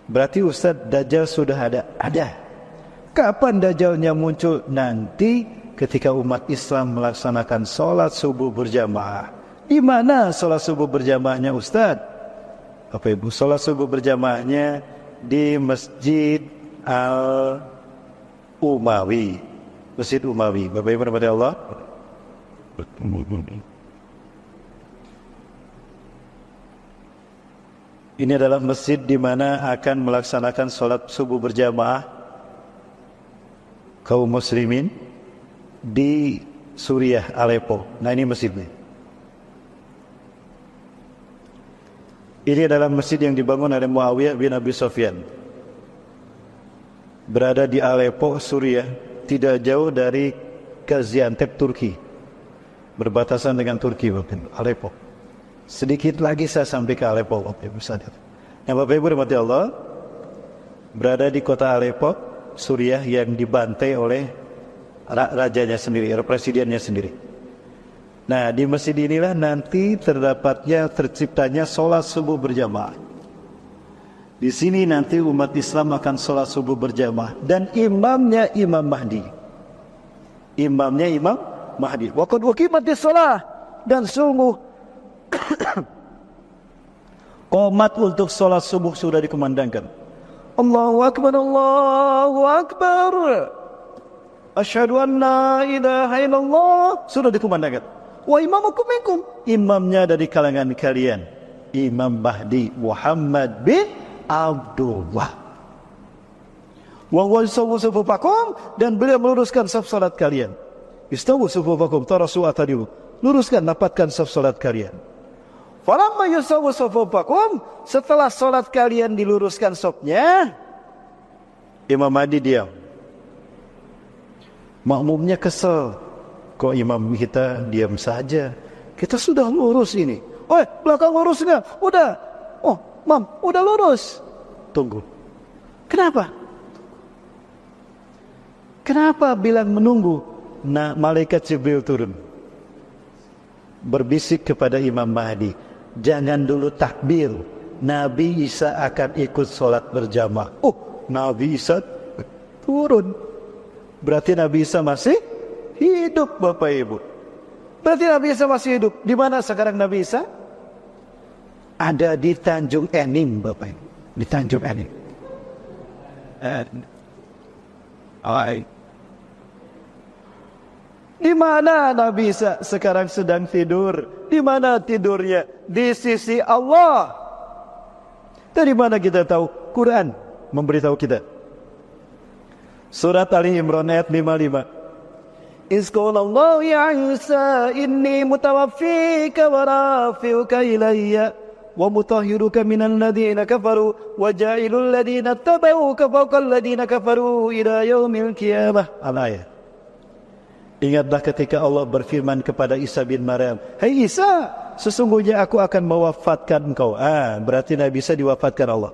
Berarti Ustaz, Dajjal sudah ada? Ada. Kapan Dajjalnya muncul? Nanti ketika umat Islam melaksanakan sholat subuh berjamaah. Di mana sholat subuh berjamaahnya Ustaz? Bapak Ibu, sholat subuh berjamaahnya di Masjid Al-Umawi. Masjid Umawi. Bapak Ibu rahmati Allah. Ini adalah masjid di mana akan melaksanakan sholat subuh berjamaah kaum muslimin di Suriah, Aleppo. Nah, ini masjidnya. Ini adalah masjid yang dibangun oleh Muawiyah bin Abi Sufyan. Berada di Aleppo, Suriah, tidak jauh dari Gaziantep, Turki. Berbatasan dengan Turki, Aleppo. Sedikit lagi saya sampai ke Aleppo, Bapak Ibu saja. Yang Bapak Ibu rahmati Allah, berada di kota Aleppo, Suriah yang dibantai oleh rajanya sendiri, presidennya sendiri. Nah, di masjid inilah nanti terciptanya sholat subuh berjamaah. Di sini nanti umat Islam akan sholat subuh berjamaah dan imamnya Imam Mahdi. Imamnya Imam Mahdi. Wa qad uqimatis shalah, dan sungguh qomat untuk sholat subuh sudah dikumandangkan. Allahu Akbar, Allahu Akbar. Asyhadu an la ilaha illallah, sudah dikumandangkan. Wa imamukum minkum, imamnya dari kalangan kalian, Imam Mahdi Muhammad bin Abdullah. Wa huwa yusawwi sufufakum, dan beliau meluruskan saf salat kalian. Istawu sufufakum, tarasu atadilu, luruskan, dapatkan saf salat kalian. Falamma yusawwi sufufakum, setelah salat kalian diluruskan safnya, Imam Mahdi diam. Makmumnya kesel, kok imam kita diam saja? Kita sudah lurus ini. Oh, belakang lurus enggak? Udah. Oh, Mam, udah lurus. Tunggu. Kenapa? Kenapa bilang menunggu? Nah, malaikat Jibril turun, berbisik kepada Imam Mahdi, jangan dulu takbir, Nabi Isa akan ikut sholat berjamaah. Oh, Nabi Isa turun. Berarti Nabi Isa masih hidup, Bapak Ibu. Berarti Nabi Isa masih hidup. Di mana sekarang Nabi Isa? Ada di Tanjung Enim, Bapak Ibu. Di Tanjung Enim. Di mana Nabi Isa sekarang sedang tidur? Di mana tidurnya? Di sisi Allah. Dari mana kita tahu? Quran memberitahu kita. Surat Ali Imran ayat 55. Iz qala Allah ya Isa inni mutawaffika wa rafi'uka ilayya wa mutahhiruka minal ladzina kafaru wa ja'ilul ladzina tabauka fawqal ladzina kafaru ila yaumil qiyamah. Al-ayat. Ingatlah ketika Allah berfirman kepada Isa bin Maryam, "Hai Isa, sesungguhnya aku akan mewafatkan engkau." Berarti Nabi Isa diwafatkan Allah.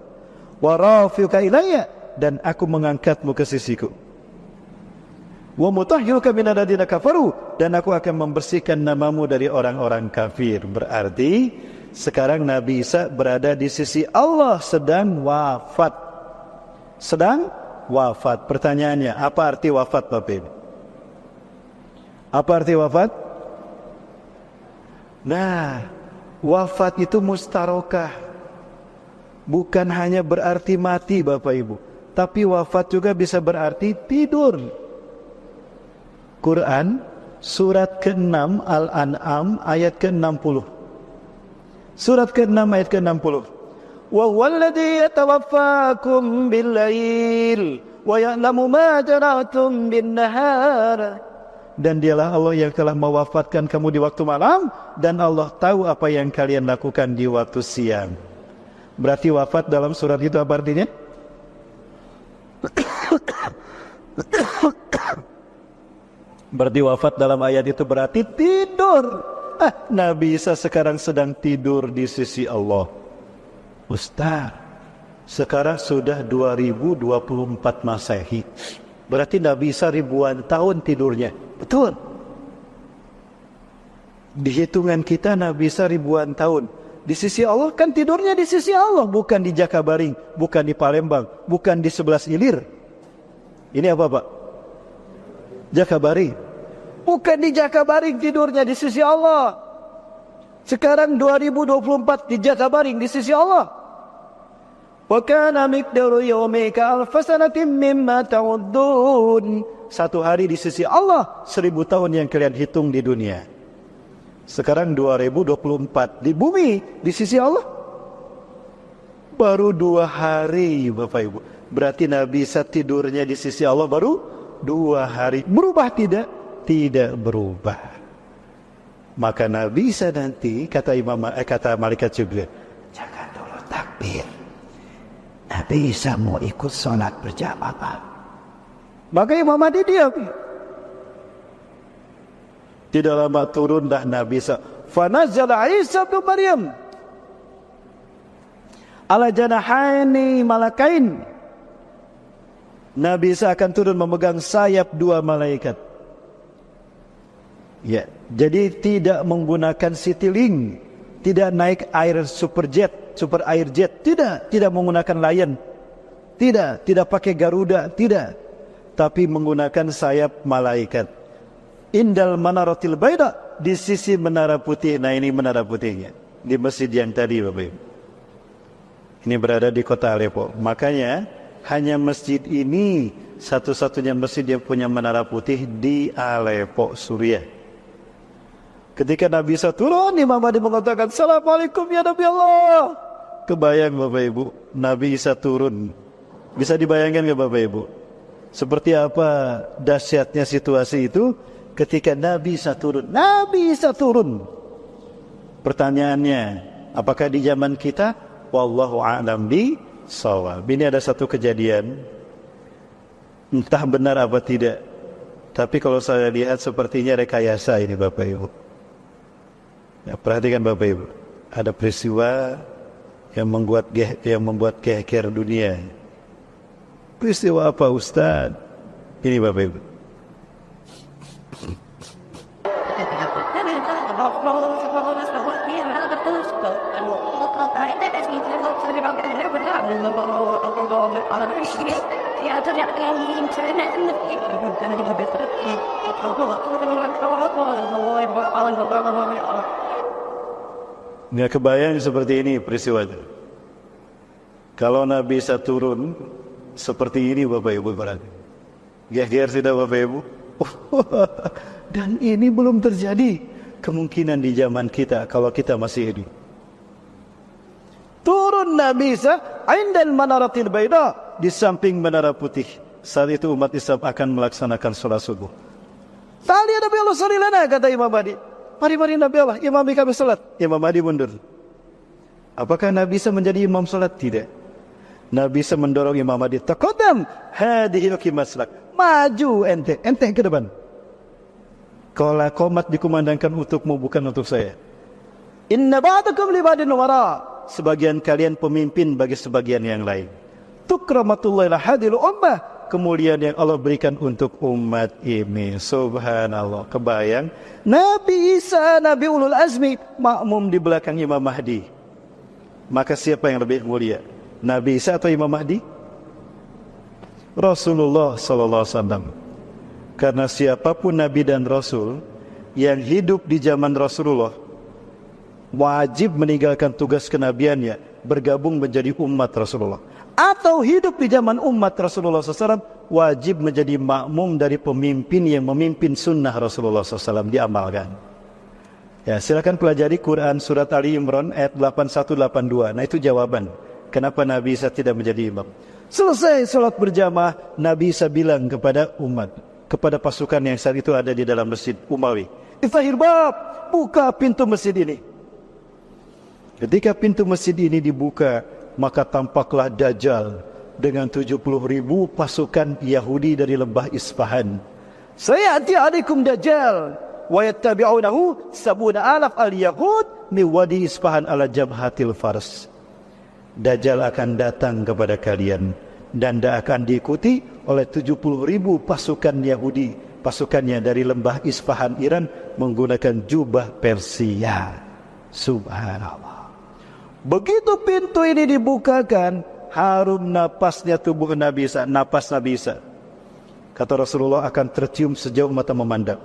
Wa rafi'uka ilayya, dan aku mengangkatmu ke sisiku. Wa mutahhiruka minal ladzina kafaru, dan aku akan membersihkan namamu dari orang-orang kafir. Berarti sekarang Nabi Isa berada di sisi Allah, sedang wafat. Sedang wafat. Pertanyaannya, apa arti wafat, Bapak Ibu? Apa arti wafat? Nah, wafat itu mustarokah. Bukan hanya berarti mati, Bapak Ibu, tapi wafat juga bisa berarti tidur. Quran surat ke-6 Al-An'am ayat ke-60. Surat ke-6 ayat ke-60. Wa huwallazi yatawaffakum bil-lail wa ya'lamu ma jarahtum bin-nahar. Dan dialah Allah yang telah mewafatkan kamu di waktu malam, dan Allah tahu apa yang kalian lakukan di waktu siang. Berarti wafat dalam surat itu apa artinya? Berarti wafat dalam ayat itu berarti tidur. Nabi Isa sekarang sedang tidur di sisi Allah. Ustaz, sekarang sudah 2024 Masehi. Berarti Nabi Isa ribuan tahun tidurnya. Betul. Di hitungan kita Nabi Isa ribuan tahun. Di sisi Allah kan tidurnya di sisi Allah, bukan di Jakabaring, bukan di Palembang, bukan di 11 Ilir. Ini apa, Pak? Jakabaring. Bukan di Jakabaring tidurnya, di sisi Allah. Sekarang 2024 di Jakabaring, di sisi Allah. Wa kana miqdaru yawmika alfa sanatin mimma ta'uddun. Satu hari di sisi Allah 1000 tahun yang kalian hitung di dunia. Sekarang 2024 di bumi, di sisi Allah baru 2 hari, Bapak Ibu. Berarti Nabi Isa tidurnya di sisi Allah baru 2 hari. Berubah tidak? Tidak berubah. Maka Nabi Isa nanti kata malaikat Jibril, jangan dulu kafir. Nabi Isa mau ikut sholat berjamaah. Maka Imam Mahdi diam. Tidak lama turunlah Nabi Isa. Fanazala Isa bin Maryam ala janahaini malakain. Nabi Isa akan turun memegang sayap dua malaikat. Ya, jadi tidak menggunakan Citylink, tidak naik air superjet, super air jet, tidak menggunakan Lion, tidak pakai Garuda, tidak, tapi menggunakan sayap malaikat. Indal manaratil baida, di sisi menara putih. Nah, ini menara putihnya di masjid yang tadi, Bapak Ibu. Ini berada di kota Aleppo. Makanya hanya masjid ini satu-satunya masjid yang punya menara putih di Aleppo, Suriah. Ketika Nabi Isa turun, Imam Mahdi mengatakan, Assalamualaikum ya Nabi Allah. Kebayang Bapak Ibu, Nabi Isa turun. Bisa dibayangkan ke Bapak Ibu? Seperti apa dahsyatnya situasi itu ketika Nabi Isa turun. Nabi Isa turun. Pertanyaannya, apakah di zaman kita? Wallahu a'lam bishawab. Ini ada satu kejadian, entah benar apa tidak, tapi kalau saya lihat sepertinya rekayasa ini Bapak Ibu. Ya, perhatikan Bapak Ibu, ada peristiwa yang membuat geger dunia. Peristiwa apa Ustaz? Ini Bapak Ibu. Nggak kebayang seperti ini peristiwa itu. Kalau Nabi Isa turun seperti ini Bapak Ibu berarti. Geger tidak Bapak Ibu? Dan ini belum terjadi. Kemungkinan di zaman kita kalau kita masih hidup. Turun Nabi Isa indal manaratil baida, di samping menara putih. Saat itu umat Islam akan melaksanakan sholat subuh. Tali Nabi Allah salilana, kata Imam Mahdi. Mari Nabi Allah, imami kami sholat. Imam Mahdi mundur. Apakah Nabi Isa menjadi imam sholat? Tidak. Nabi Isa mendorong Imam Mahdi. Taqaddam hadhihi maslak. Maju ente ke depan. Kalau qomat dikumandangkan untukmu, bukan untuk saya. Inna ba'dakum li ba'din umara. Sebagian kalian pemimpin bagi sebagian yang lain. Tukramatul hadil ummah. Kemuliaan yang Allah berikan untuk umat ini. Subhanallah. Kebayang Nabi Isa, Nabi Ulul Azmi, makmum di belakang Imam Mahdi. Maka siapa yang lebih mulia, Nabi Isa atau Imam Mahdi? Rasulullah sallallahu alaihi wasallam. Karena siapapun Nabi dan Rasul yang hidup di zaman Rasulullah wajib meninggalkan tugas kenabiannya, bergabung menjadi umat Rasulullah. Atau hidup di zaman umat Rasulullah SAW, wajib menjadi makmum dari pemimpin yang memimpin sunnah Rasulullah SAW, diamalkan. Ya, silakan pelajari Quran surat Ali Imran ayat 81-82. Nah, itu jawaban kenapa Nabi Isa tidak menjadi imam. Selesai sholat berjamaah, Nabi Isa bilang kepada umat, kepada pasukan yang saat itu ada di dalam masjid Umawi, Iftahir bab, buka pintu masjid ini. Ketika pintu masjid ini dibuka, maka tampaklah Dajjal dengan 70.000 pasukan Yahudi dari lembah Isfahan. Sayati alaikum Dajjal wa yattabi'unahu 70,000 al-yahud min wadi Isfahan ala jabhatil Fars. Dajjal akan datang kepada kalian dan akan diikuti oleh 70.000 pasukan Yahudi, pasukannya dari lembah Isfahan Iran menggunakan jubah Persia. Subhanallah. Begitu pintu ini dibukakan, harum napasnya tubuh Nabi Isa, napas Nabi Isa. Kata Rasulullah akan tercium sejauh mata memandang.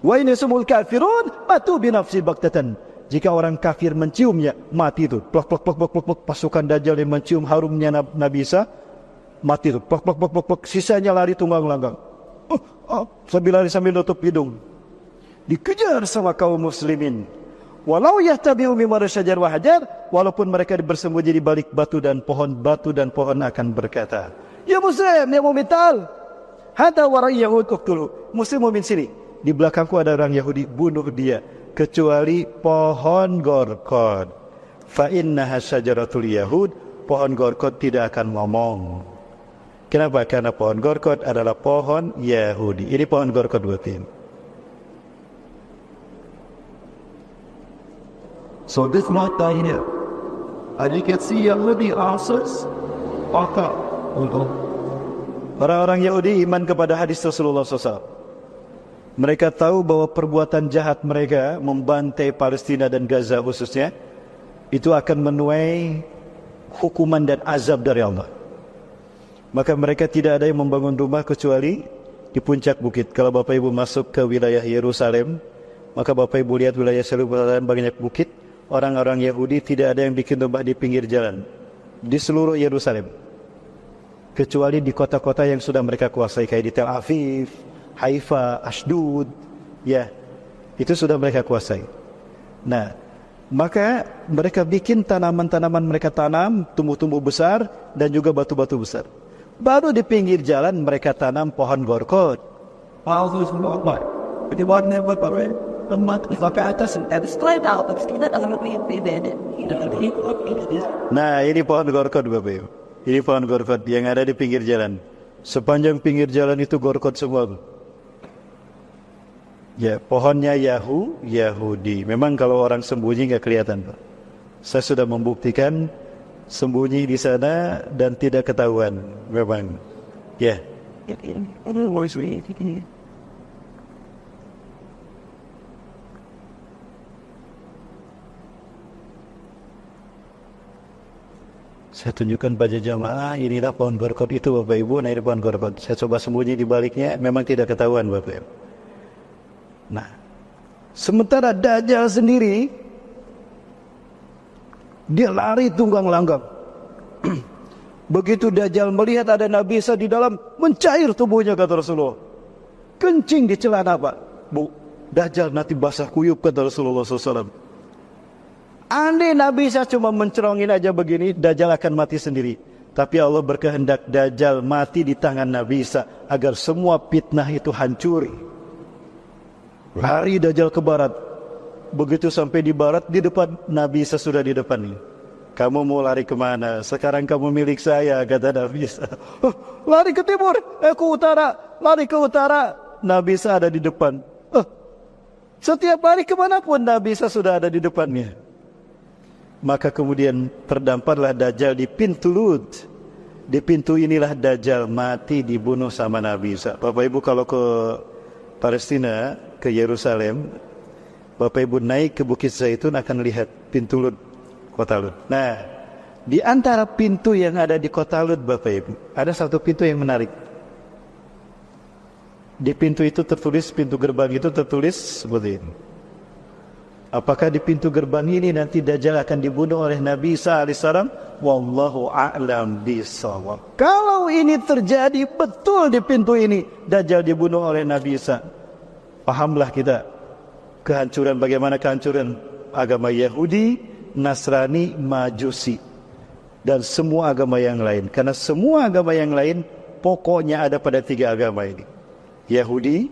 Wa in sumul kafirun matu bi nafsi baktatan. Jika orang kafir menciumnya, mati itu. Plok plok plok plok plok plok. Pasukan Dajjal yang mencium harumnya Nabi Isa, mati itu. Plok plok plok plok plok. Sisanya lari tunggang langgang. Sambil lari sambil nutup hidung. Dikejar sama kaum muslimin. Walau yahtabi'u mimma syajar wa hajar, walaupun mereka bersembunyi di balik batu dan pohon akan berkata, ya muslim, ya mu'min tal, hada warai yahud uqtulu. Muslim mu'min sini, di belakangku ada orang Yahudi, bunuh dia, kecuali pohon gorkod. fa innaha syajaratul yahud, pohon gorkot tidak akan ngomong. Kenapa? Karena pohon gorkot adalah pohon Yahudi. Ini pohon gorkot buatin. So this not the here. And you can see the answers. Orang-orang Yahudi iman kepada hadis Rasulullah SAW. Mereka tahu bahwa perbuatan jahat mereka membantai Palestina dan Gaza khususnya, itu akan menuai hukuman dan azab dari Allah. Maka mereka tidak ada yang membangun rumah kecuali di puncak bukit. Kalau Bapak Ibu masuk ke wilayah Yerusalem, maka Bapak Ibu lihat wilayah Yerusalem banyak bukit. Orang-orang Yahudi tidak ada yang bikin rumah di pinggir jalan di seluruh Yerusalem, kecuali di kota-kota yang sudah mereka kuasai, kayak di Tel Aviv, Haifa, Ashdod, ya, itu sudah mereka kuasai. Nah, maka mereka bikin tanaman-tanaman, mereka tanam tumbuh-tumbuh besar dan juga batu-batu besar. Baru di pinggir jalan mereka tanam pohon gorkot. Nah, ini pohon gorkot Bapak Ibu. Ini pohon gorkot yang ada di pinggir jalan. Sepanjang pinggir jalan itu gorkot semua. Ya, pohonnya Yahudi. Memang kalau orang sembunyi nggak kelihatan, Pak. Saya sudah membuktikan sembunyi di sana dan tidak ketahuan. Memang, ya. Saya tunjukkan pada jamaah, inilah pohon gorkot itu Bapak Ibu. Nah, ini pohon gorkot. Saya coba sembunyi di baliknya, memang tidak ketahuan Bapak Ibu. Nah, sementara Dajjal sendiri, dia lari tunggang langgang. Begitu Dajjal melihat ada Nabi Isa di dalam, mencair tubuhnya kata Rasulullah. Kencing di celana Pak. Bu, Dajjal nanti basah kuyup kata Rasulullah SAW. Andai Nabi Isa cuma mencerongin aja begini, Dajjal akan mati sendiri. Tapi Allah berkehendak Dajjal mati di tangan Nabi Isa agar semua fitnah itu hancur. Lari Dajjal ke barat. Begitu sampai di barat, di depan Nabi Isa sudah di depan nih. Kamu mau lari kemana? Sekarang kamu milik saya, kata Nabi Isa. Lari ke timur, ke utara. Lari ke utara, Nabi Isa ada di depan. Setiap hari kemanapun Nabi Isa sudah ada di depannya. Maka kemudian terdamparlah Dajjal di pintu Lud. Di pintu inilah Dajjal mati dibunuh sama Nabi Isa. Bapak Ibu kalau ke Palestina, ke Yerusalem, Bapak Ibu naik ke Bukit Zaitun akan lihat pintu Lud, kota Lud. Nah, di antara pintu yang ada di kota Lud Bapak Ibu, ada satu pintu yang menarik. Di pintu itu tertulis, pintu gerbang itu tertulis seperti ini. Apakah di pintu gerbang ini nanti Dajjal akan dibunuh oleh Nabi Isa alaihissalam? Wallahu a'lam bishawab. Kalau ini terjadi betul di pintu ini, Dajjal dibunuh oleh Nabi Isa, pahamlah kita kehancuran, bagaimana kehancuran agama Yahudi, Nasrani, Majusi, dan semua agama yang lain. Karena semua agama yang lain pokoknya ada pada tiga agama ini: Yahudi,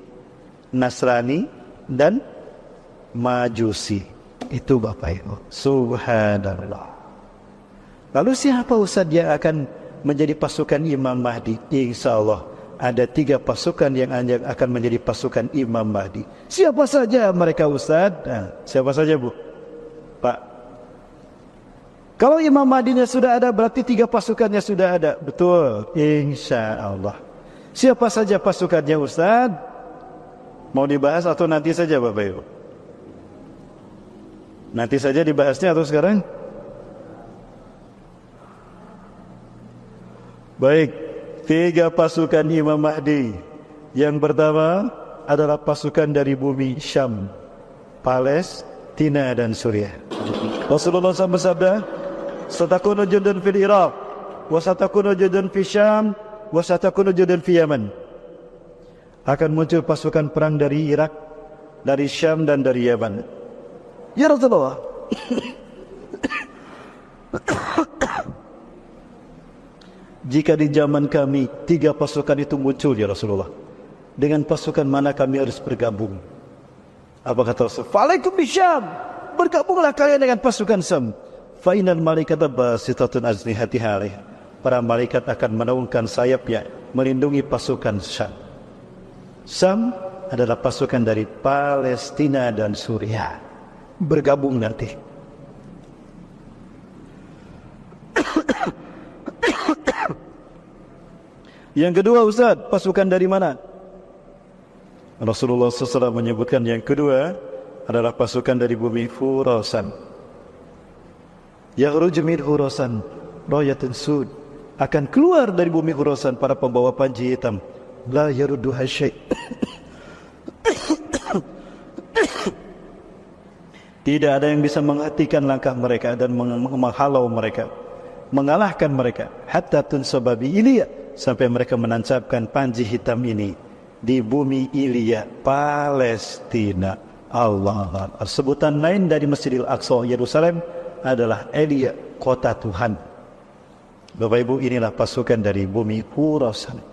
Nasrani, dan Majusi. Itu Bapak Ibu. Subhanallah. Lalu siapa Ustaz yang akan menjadi pasukan Imam Mahdi? Insya Allah ada 3 pasukan yang akan menjadi pasukan Imam Mahdi. Siapa saja mereka Ustaz? Nah, siapa saja Bu? Pak, kalau Imam Mahdinya sudah ada, berarti 3 pasukannya sudah ada. Betul, insya Allah. Siapa saja pasukannya Ustaz? Mau dibahas atau nanti saja Bapak Ibu? Nanti saja dibahasnya atau sekarang? Baik, 3 pasukan Imam Mahdi. Yang pertama adalah pasukan dari bumi Syam, Palestina dan Suriah. Rasulullah SAW bersabda, "Satakunu jundun fil Iraq, wa satakunu jundun fi Syam, wa satakunu jundun fi Yaman." Akan muncul pasukan perang dari Irak, dari Syam dan dari Yaman. Ya Rasulullah, jika di zaman kami 3 pasukan itu muncul ya Rasulullah, dengan pasukan mana kami harus bergabung? Apa kata Rasul? Fa'alaikum bisyam, bergabunglah kalian dengan pasukan Syam. fa innal malaikata basitatun ajnihatiha 'alaiha. Para malaikat akan menaungkan sayapnya melindungi pasukan Syam. Syam adalah pasukan dari Palestina dan Suriah bergabung nanti. Yang kedua, Ustaz, pasukan dari mana? Rasulullah SAW menyebutkan yang kedua adalah pasukan dari bumi Khurasan. Yakhruju min Khurasan rayatun sud, akan keluar dari bumi Khurasan para pembawa panji hitam. La yarudduha syai'. Tidak ada yang bisa menghentikan langkah mereka dan menghalau mereka, mengalahkan mereka. Hatta tunsababi Ilya, sampai mereka menancapkan panji hitam ini di bumi Ilya, Palestina. Allah. Sebutan lain dari Masjidil Aqsa Yerusalem adalah Elia, kota Tuhan. Bapak Ibu, inilah pasukan dari bumi Khurasan.